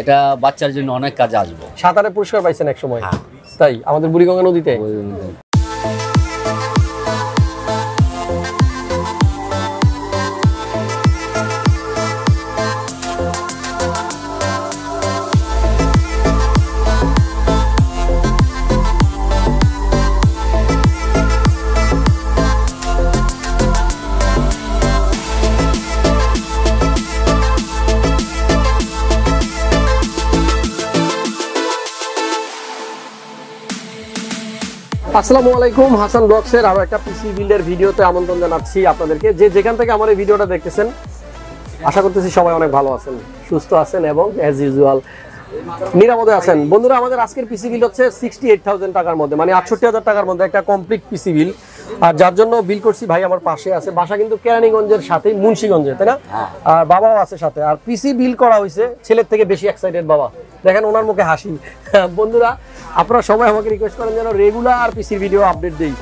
এটা বাচ্চার জন্য অনেক কাজে আসবে। সাঁতারে পুরস্কার পাইছেন এক সময়? তাই আমাদের বুড়িগঙ্গা নদীতে। আসসালামু আলাইকুম, হাসান ব্লগসের আরো একটা পিসি বিল্ডের ভিডিওতে আমন্ত্রণ জানাচ্ছি আপনাদেরকে। যে যেখান থেকে আমার এই ভিডিওটা দেখতেছেন, আশা করতেছি সবাই অনেক ভালো আছেন, সুস্থ আছেন এবং অ্যাজ ইউজুয়াল নিরাপদে আছেন। বন্ধুরা, আমাদের আজকের পিসি বিল হচ্ছে 68,000 টাকার মধ্যে, মানে 68,000 টাকার মধ্যে একটা কমপ্লিট পিসি বিল। আর যার জন্য বিল করছি ভাই আমার পাশে আছে, বাসা কিন্তু কেরানীগঞ্জের সাথে মুন্সিগঞ্জে, তাই না? আর বাবাও আছে সাথে। আর পিসি বিল করা হয়েছে ছেলের থেকে বেশি এক্সাইটেড বাবা, দেখেন ওনার মুখে হাসি। বন্ধুরা, আপনারা সবাই আমাকে রিকোয়েস্ট করেন যেন রেগুলার পিসির ভিডিও আপডেট দিই।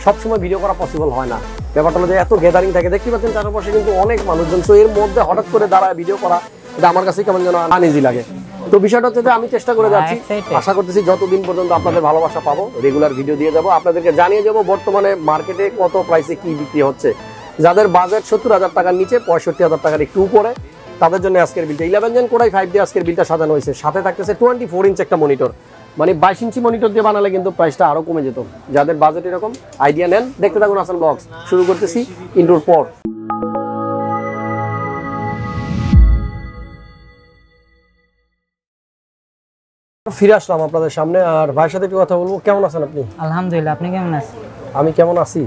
সবসময় ভিডিও করা পসিবল হয় না, ব্যাপারটা হলো যে এত গ্যাদারিং থাকে, দেখতে পাচ্ছেন চারপাশে কিন্তু অনেক মানুষজন। সো এর মধ্যে হঠাৎ করে দাঁড়ায় ভিডিও করা, এটা আমার কাছে কেমন যেন আনইজি লাগে। তো বিষয়টা হচ্ছে যে আমি চেষ্টা করে যাচ্ছি, আশা করতেছি যতদিন পর্যন্ত আপনাদের ভালোবাসা পাবো রেগুলার ভিডিও দিয়ে যাবো, আপনাদেরকে জানিয়ে যাবো বর্তমানে মার্কেটে কত প্রাইসে কি বিক্রি হচ্ছে। যাদের বাজেট 70,000 টাকার নিচে, 65,000 টাকার একটু উপরে, তাদের জন্য আজকের বিলটা 11 জেন কোরাই 5 দিয়ে আজকের বিলটা সাজানো হয়েছে। সাথে থাকতেছে 24 ইঞ্চ একটা মনিটর, মানে 22 ইঞ্চি মনিটর দিয়ে বানালে কিন্তু প্রাইসটা আরো কমে যেত। যাদের বাজেট এরকম আইডিয়া নেন, দেখতে থাকুন হাসান ব্লগস। শুরু করতেছি ইন্ট্রোর পর। ফিরে আসলাম আপনাদের সামনে, আর ভাইয়ের সাথে একটু কথা বলবো। কেমন আছেন আপনি? আলহামদুলিল্লাহ, আপনি কেমন আছেন? আমি কেমন আছি?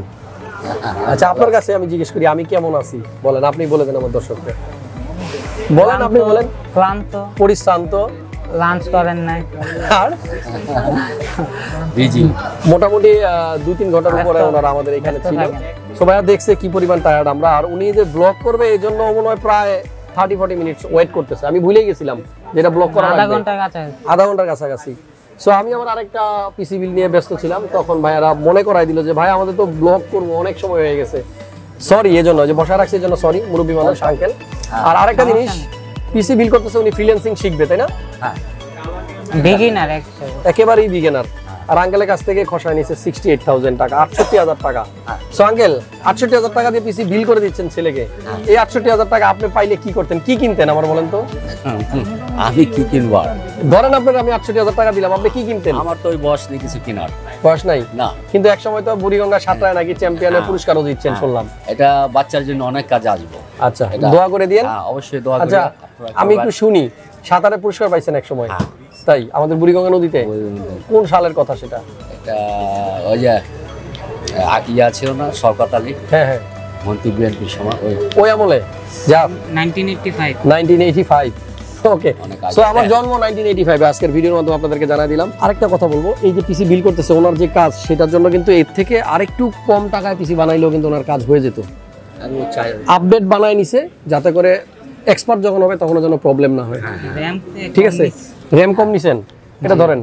আচ্ছা, আপনার কাছে আমি জিজ্ঞেস করি আমি কেমন আছি, বলেন। আপনি বলে দেন আমার দর্শকদের, বলেন, আপনি বলেন। ক্লান্ত, পরিশ্রান্ত, লাঞ্চ করেন নাই, আর বিজি। মোটামুটি 2-3 ঘন্টার উপরে ওনারা আমাদের এখানে ছিল। সবাই দেখছে কি পরিমাণ টায়ার্ড আমরা। আর উনি যে ব্লগ করবে এই জন্য মনে হয় প্রায় 30-40 মিনিট ওয়েট করতেছে। আমি ভুলেই গেছিলাম যেটা ব্লগ করা আধা ঘন্টার কাছাকাছি। সো আমি আমার আরেকটা পিসি বিল নিয়ে ব্যস্ত ছিলাম, তখন ভাইয়ারা মনে করাই দিল যে ভাই আমাদের তো ব্লগ করবো, অনেক সময় হয়ে গেছে। সরি, এই জন্য যে বসা রাখছি এই জন্য সরি, মুরব্বী মানুষ আঙ্কেল। আর আরেকটা জিনিস, পিসি বিল করতেছে উনি ফ্রিল্যান্সিং শিখবে, তাই না? বিগিনার, একেবারেই বিগিনার। আর আঙ্কেলের কাছ থেকে খসায় নিচ্ছে 68,000 টাকা, 68,000 টাকা। সো আঙ্কেল, 68,000 টাকা দিয়ে পিসি বিল করে দিচ্ছেন ছেলেকে। এই 68,000 টাকা আপনি পাইলে কি করতেন, কি কিনতেন আমার বলেন তো? আমি কি কিনবো? ধরেন আপনার আমি 68,000 টাকা দিলাম, আপনি কি কিনতেন? আমার তো ওই বয়স নেই কিছু কেনার। বয়স নাই না, কিন্তু এক সময় তো বুড়িগঙ্গা সাঁতরায় নাকি চ্যাম্পিয়নের পুরস্কারও দিচ্ছেন শুনলাম। এটা বাচ্চার জন্য অনেক কাজে আসবে। আচ্ছা, দোয়া করে দিয়েন। অবশ্যই দোয়া করি। আচ্ছা, আমি একটু শুনি, সাঁতারে পুরস্কার পাইছেন এক সময়? তাই আমাদের বুড়িগঙ্গা নদীতে? কোন সালের কথা সেটা? এটা ওই যে ইয়া ছিল না, শওকত আলী? হ্যাঁ হ্যাঁ, মন্ত্রী বিএনপির সময়, ওই আমলে। যা 1985। ওকে, সো আমার জন্ম 1985 এ। আজকের ভিডিওর মাধ্যমে আপনাদেরকে জানাই দিলাম। আরেকটা কথা বলবো, এই যে পিসি বিল করতেছে ওনার যে কাজ, সেটার জন্য কিন্তু এর থেকে আরেকটু কম টাকায় পিসি বানাইলেও কিন্তু ওনার কাজ হয়ে যেত। আপডেট বানায় নিছে যাতে করে এক্সপার্ট যখন হবে তখন যেন প্রবলেম না হয়। ঠিক আছে, র্যাম কম নিছেন, এটা ধরেন।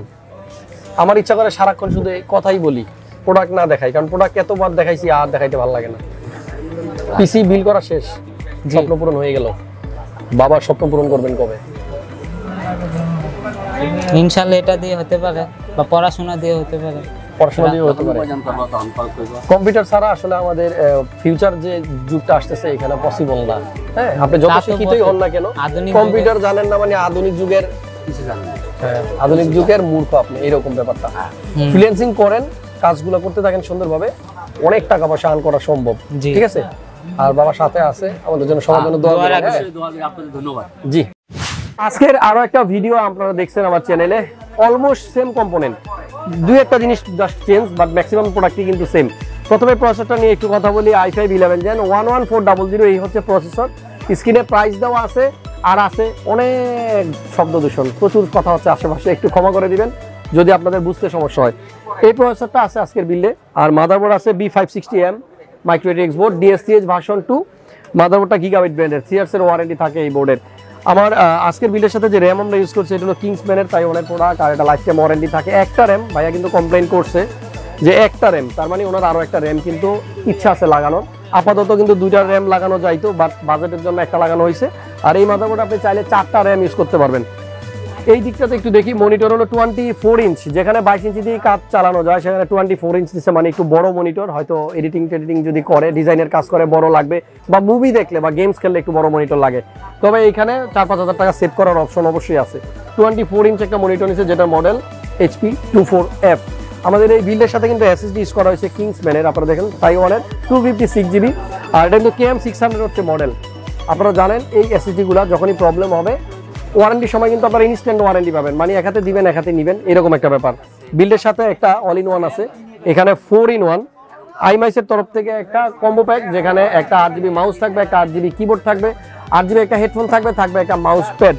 আমার ইচ্ছা করে সারাক্ষণ শুধু কথাই বলি, প্রোডাক্ট না দেখাই, কারণ প্রোডাক্ট এতবার দেখাইছি আর দেখাইতে ভালো লাগে না। পিসি বিল করা শেষ, স্বপ্ন পূরণ হয়ে গেল। বাবার স্বপ্ন পূরণ করবেন কবে? ইনশাআল্লাহ এটা দিয়ে হতে পারে, বা পড়াশোনা দিয়ে হতে পারে। পড়াশোনা দিয়ে হতে পারে। কম্পিউটার ছাড়া আসলে আমাদের ফিউচার যে যুগটা আসতেছে এখানে পসিবল না। হ্যাঁ, আপনি যত শিক্ষিতই হন না কেন, কম্পিউটার জানেন না মানে আধুনিক যুগের কিছু জানেন না। হ্যাঁ, আধুনিক যুগের মূর্খ আপনি, এরকম ব্যাপারটা। ফ্রিল্যান্সিং করেন, কাজগুলো করতে থাকেন সুন্দরভাবে, অনেক টাকা পয়সা আর্ন করা সম্ভব। ঠিক আছে, আর বাবার সাথে আছে, আমাদের জন্য সবার জন্য দোয়া করবেন। আপনাদের ধন্যবাদ। জি, আজকের আরো একটা ভিডিও আপনারা দেখছেন আমার চ্যানেলে, অলমোস্ট সেম কম্পোনেন্ট, দুই একটা জিনিস জাস্ট চেঞ্জ, বাট ম্যাক্সিমাম প্রোডাক্টই কিন্তু সেম। প্রথমে প্রসেসরটা নিয়ে একটু কথা বলি। i5 11 জেন 11400, এই হচ্ছে প্রসেসর। স্ক্রিনে প্রাইস দেওয়া আছে, আর আছে অনেক শব্দ দূষণ, প্রচুর কথা হচ্ছে আশেপাশে, একটু ক্ষমা করে দিবেন যদি আপনাদের বুঝতে সমস্যা হয়। এই প্রসেসরটা আছে আজকের বিল্ডে। আর মাদারবোর্ড আছে B560M micro ATX board, DSCH version 2। মাদারবোর্ডটা গিগাবাইট ব্র্যান্ডের, 3 ইয়ার্সের ওয়ারেন্টি থাকে এই বোর্ডের। আমার আজকের বিল্ডের সাথে যে র্যাম আমরা ইউজ করছি এটা হলো কিংসম্যানের, তাই অনেক প্রোডাক্ট, আর এটা লাইফ টাইম ওয়ারেন্টি থাকে। একটা র্যাম, ভাইয়া কিন্তু কমপ্লেইন করছে যে একটা র্যাম, তার মানে ওনার আরো একটা র্যাম কিন্তু ইচ্ছা আছে লাগানোর। আপাতত কিন্তু 2টা র্যাম লাগানো যাইতো, বাট বাজেটের জন্য একটা লাগানো হয়েছে। আর এই মাদারবোর্ড আপনি চাইলে 4টা র্যাম ইউজ করতে পারবেন। এই দিকটাতে একটু দেখি, মনিটর হলো 24 ইঞ্চ, যেখানে 22 ইঞ্চি দিয়ে কাজ চালানো যায় সেখানে 24 ইঞ্চ দিচ্ছে, মানে একটু বড় মনিটর। হয়তো এডিটিং যদি করে, ডিজাইনের কাজ করে, বড় লাগবে, বা মুভি দেখলে বা গেমস খেললে একটু বড় মনিটর লাগে। তবে এখানে 4-5 হাজার টাকা সেভ করার অপশন অবশ্যই আছে। 24 ইঞ্চ একটা মনিটর নিচ্ছে, যেটা মডেল HP 24F। আমাদের এই বিল্ডের সাথে কিন্তু SSD ইউজ করা হয়েছে কিংসম্যানের, আপনারা দেখেন তাইওয়ানের 256 GB, আর এটা কিন্তু KM600 হচ্ছে মডেল। আপনারা জানেন এই SSD গুলা যখনই প্রবলেম হবে, ওয়ারেন্টির সময় কিন্তু আপনারা ইনস্ট্যান্ট ওয়ারেন্টি পাবেন, মানে এক হাতে দিবেন এক হাতে নিবেন, এরকম একটা ব্যাপার। বিল্ডের সাথে একটা অল ইন ওয়ান আছে, এখানে 4-in-1 IMICE এর তরফ থেকে একটা কম্বো প্যাক, যেখানে একটা 8GB মাউস থাকবে, একটা 8GB কিবোর্ড থাকবে, 8GB একটা হেডফোন থাকবে একটা মাউস প্যাড।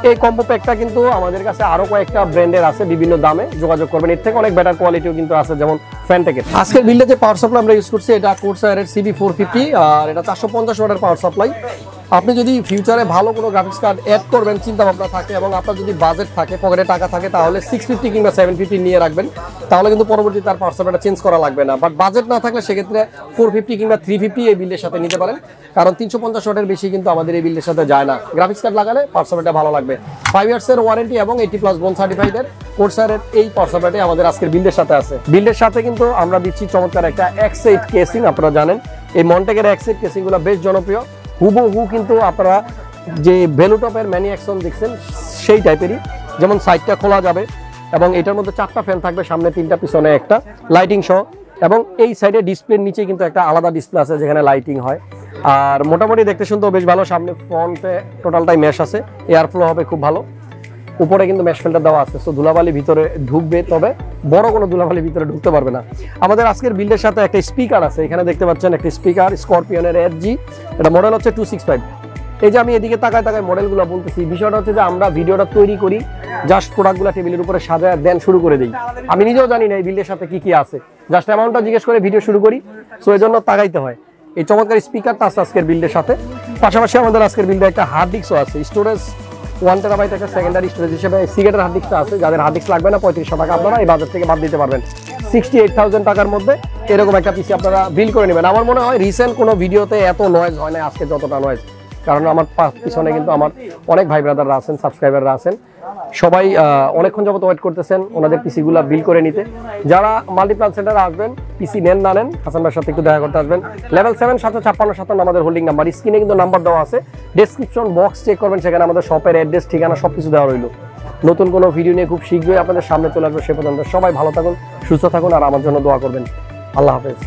এই কম্বো প্যাকটা কিন্তু আমাদের কাছে আরো কয়েকটা ব্র্যান্ডের আছে, বিভিন্ন দামে, যোগাযোগ করবেন। এর থেকে অনেক বেটার কোয়ালিটিও কিন্তু আছে, যেমন ফ্যানটেকের। আজকের বিল্ডে যে পাওয়ার সাপ্লাই আমরা ইউজ করছি, এটা Corsair এর CB450, আর এটা 450 ওয়াটের পাওয়ার সাপ্লাই। আপনি যদি ফিউচারে ভালো কোনো গ্রাফিক্স কার্ড অ্যাড করবেন চিন্তা ভাবনা থাকে, এবং আপনার যদি বাজেট থাকে, পকেটে টাকা থাকে, তাহলে 650 কিংবা 750 নিয়ে রাখবেন, তাহলে কিন্তু পরবর্তীতে তার পাওয়ার সাপ্লাইটা চেঞ্জ করা লাগবে না। বাট বাজেট না থাকলে সেক্ষেত্রে 450 কিংবা 350 এই বিল্ডের সাথে নিতে পারেন, কারণ 350 ওয়াটের বেশি কিন্তু আমাদের এই বিল্ডের সাথে যায় না। গ্রাফিক্স কার্ড লাগালে পাওয়ার সাপ্লাইটা ভালো লাগবে। 5 ইয়ার্সের ওয়ারেন্টি এবং 80+ বোন সার্টিফাইড এর Corsair এর এই পাওয়ার সাপ্লাইটাই আমাদের আজকের বিল্ডের সাথে আছে। বিল্ডের সাথে কিন্তু আমরা দিচ্ছি চমৎকার একটা X8 কেসিং। আপনারা জানেন এই মন্টেকের X8 কেসিংগুলো বেশ জনপ্রিয়, হুবহু কিন্তু আপনারা যে ভেলুটপের ম্যানিয়াকশন দেখছেন সেই টাইপেরই, যেমন সাইডটা খোলা যাবে, এবং এটার মধ্যে 4টা ফ্যান থাকবে, সামনে 3টা, পিছনে একটা, লাইটিং সহ। এবং এই সাইডে ডিসপ্লের নিচে কিন্তু একটা আলাদা ডিসপ্লে আছে, যেখানে লাইটিং হয়। আর মোটামুটি দেখতে শুনতেও বেশ ভালো। সামনে ফ্রন্টে টোটালটাই মেশ আছে, এয়ার ফ্লো হবে খুব ভালো। উপরে কিন্তু মেশ ফিল্টার দেওয়া আছে, সো ধুলাবালি ভিতরে ঢুকবে, তবে বড় কোনো ধুলাবালি ভিতরে ঢুকতে পারবে না। আমাদের আজকের বিল্ডের সাথে একটা স্পিকার আছে, এখানে দেখতে পাচ্ছেন একটা স্পিকার স্করপিয়নের FG, এটা মডেল হচ্ছে 265। এই যে আমি এদিকে তাকায় মডেলগুলো বলতেছি, বিষয়টা হচ্ছে যে আমরা ভিডিওটা তৈরি করি, জাস্ট প্রোডাক্টগুলো টেবিলের উপরে সাজায় দেন শুরু করে দিই। আমি নিজেও জানি না এই বিল্ডের সাথে কি আছে, জাস্ট অ্যামাউন্টটা জিজ্ঞেস করে ভিডিও শুরু করি, সো এই জন্য তাকাইতে হয়। এই চমৎকার স্পিকারটা আছে আজকের বিল্ডের সাথে। পাশাপাশি আমাদের আজকের বিল্ডে একটা হার্ড ডিস্কও আছে, স্টোরেজ 1 টেরাবাইট একটা সেকেন্ডারি স্টোরেজ হিসেবে সিগেটের হার্ড ডিস্কটা আছে। যাদের হার্ড ডিস্ক লাগবে না, 3500 টাকা আপনারা এই বাজার থেকে বাদ দিতে পারবেন। 68,000 টাকার মধ্যে এরকম একটা পিসি আপনারা বিল করে নেবেন। আমার মনে হয় রিসেন্ট কোনো ভিডিওতে এত নয়েজ হয় না আজকে যতটা নয়েজ, কারণ আমার পিছনে কিন্তু আমার অনেক ভাই ব্রাদাররা আছেন, সাবস্ক্রাইবাররা আছেন, সবাই অনেকক্ষণ যাবত ওয়েট করতেছেন ওনাদের পিসিগুলো বিল করে নিতে। যারা মাল্টিপ্লান সেন্টারে আসবেন, পিসি নেন না নেন, হাসান ভাইয়ের সাথে একটু দেখা করতে আসবেন। লেভেল 7 756 আমাদের হোল্ডিং নাম্বার, স্ক্রিনে কিন্তু নাম্বার দেওয়া আছে, ডেসক্রিপশন বক্স চেক করবেন, সেখানে আমাদের শপের অ্যাড্রেস, ঠিকানা সবকিছু দেওয়া রইল। নতুন কোনো ভিডিও নিয়ে খুব শীঘ্রই আপনাদের সামনে চলে আসবে। সে পর্যন্ত সবাই ভালো থাকুন, সুস্থ থাকুন, আর আমার জন্য দোয়া করবেন। আল্লাহ হাফেজ।